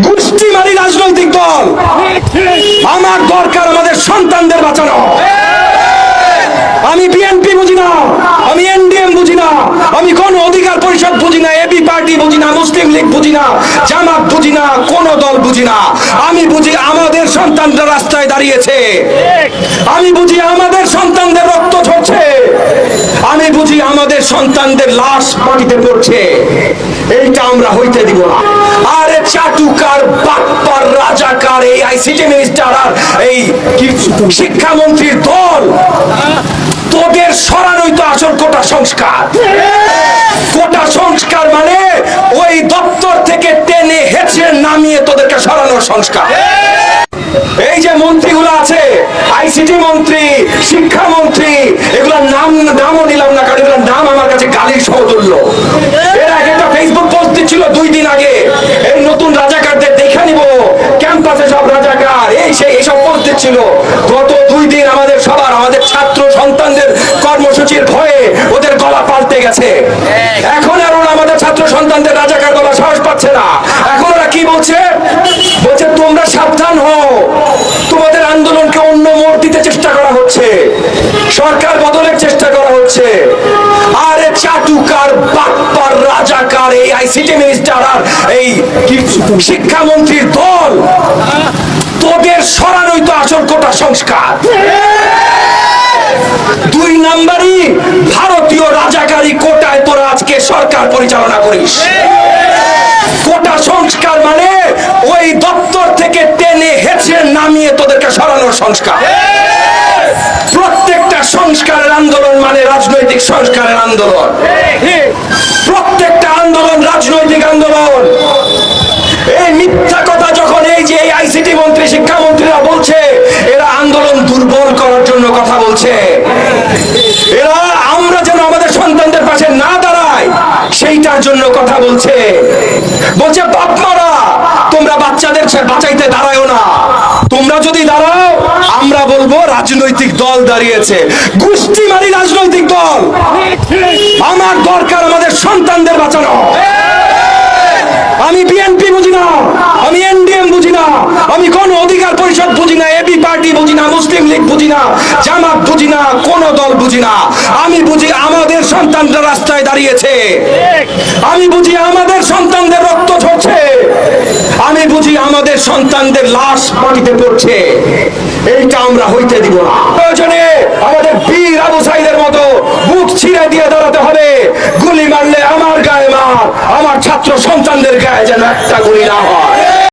গোষ্ঠীমারি রাজনৈতিক দল। আমার দরকার আমাদের সন্তানদের বাঁচানো। আমি বিএনপি বুঝি না, আমি এনডিএম বুঝি না, আমি কোন অধিকার পরিষদ বুঝি না, এবি পার্টি বুঝি না, মুসলিম লীগ বুঝি না, জামাত বুঝি না, কোন দল বুঝি না। আমি বুঝি আমাদের সন্তানরা রাস্তায় দাঁড়িয়েছে, আমি বুঝি আমাদের সন্তানদের রক্ত ঝরছে, আমি বুঝি আমাদের সন্তানদের লাশ মাটিতে পড়ছে। এইটা আমরা হইতে দিব না। আরে চাটুকার বাটপার রাজাকার এই আইসিটি মিনিস্টার আর এই শিক্ষামন্ত্রীর দল, তোদের সরানোই তো আসল কোটা সংস্কার। কোটা সংস্কার মানে ওই দপ্তর থেকে টেনে হেঁচড়ে নামিয়ে তোদেরকে সরানোর সংস্কার। এই যে মন্ত্রীগুলো আছে, আইসিটি মন্ত্রী, শিক্ষামন্ত্রী, এগুলোর নামও নিলাম না, কারণ এগুলোর নাম আমার কাছে গালির সমতুল্য। এর আগে একটা ফেসবুক পোস্ট দিচ্ছিল 2 দিন আগে, এই নতুন রাজাকারদের দেখা নিব, ক্যাম্পাসে সব রাজাকার, এই সেই এইসব পোস্ট দিচ্ছিল। গত 2 দিন আমাদের সবার, আমাদের ছাত্র সন্তানদের কর্মসূচির ভয়ে ওদের গলা পাল্টে গেছে। এখন আর ওরা আমাদের ছাত্র সন্তানদের রাজাকার বলা সাহস পাচ্ছে না। এখন ওরা কি বলছে? বলছে তোমরা সাবধান হও, তোমাদের আন্দোলনকে অন্য মোড় দিতে চেষ্টা করা হচ্ছে, সরকার বদলের চেষ্টা করা হচ্ছে। আরে চাটুকার বাটপার রাজাকার এই আইসিটি মিনিস্টার আর এই শিক্ষামন্ত্রীর দল, তোদের সরানোই তো আসল কোটা সংস্কার। 2 নাম্বারই ভারতীয় রাজাকারী কোটায় তোরা আজকে সরকার পরিচালনা করিস। কোটা সংস্কার মানে ওই দপ্তর থেকে টেনে হেঁচড়ে নামিয়ে তোদেরকে সরানোর সংস্কার। প্রত্যেকটা সংস্কারের আন্দোলন মানে রাজনৈতিক সংস্কারের আন্দোলন। প্রত্যেকটা আন্দোলন রাজনৈতিক আন্দোলন। এই মিথ্যা কথা যখন এই যে আইসিটি মন্ত্রী, শিক্ষামন্ত্রীরা বলছে, এরা আন্দোলন দুর্বল করার জন্য কথা বলছে। এরা আমরা যেন আমাদের সন্তানদের পাশে না দাঁড়াই সেইটার জন্য কথা বলছে। বলছে বাপ মারা তোমরা বাচ্চাদের বাঁচাইতে দাঁড়ায়ও না, তোমরা যদি দাঁড়াও আমরা বলবো রাজনৈতিক দল দাঁড়িয়েছে। গোষ্ঠীমারি রাজনৈতিক দল। আমার দরকার আমাদের সন্তানদের বাঁচানো। আমি বিএনপি বুঝি না, আমি এনডিএম বুঝি না, আমি কোন অধিকার পরিষদ বুঝি না, এবি পার্টি বুঝি না, মুসলিম লীগ বুঝি না, জামাত বুঝি না, কোন দল বুঝি না। আমি বুঝি আমাদের সন্তানরা রাস্তায় দাঁড়িয়েছে, আমি বুঝি আমাদের সন্তানদের রক্ত ঝরছে, আমি বুঝি আমাদের সন্তানদের লাশ মাটিতে পড়ছে। এইটা আমরা হইতে দিব না। প্রয়োজনে আমাদের বীর আবু সাইদের মতো বুক ছিঁড়ে দিয়ে দাঁড়াতে হবে। গুলি মারলে আমার গায়ে মার, আমার ছাত্র সন্তানদের গায়ে যেন একটা গুলি না হয়।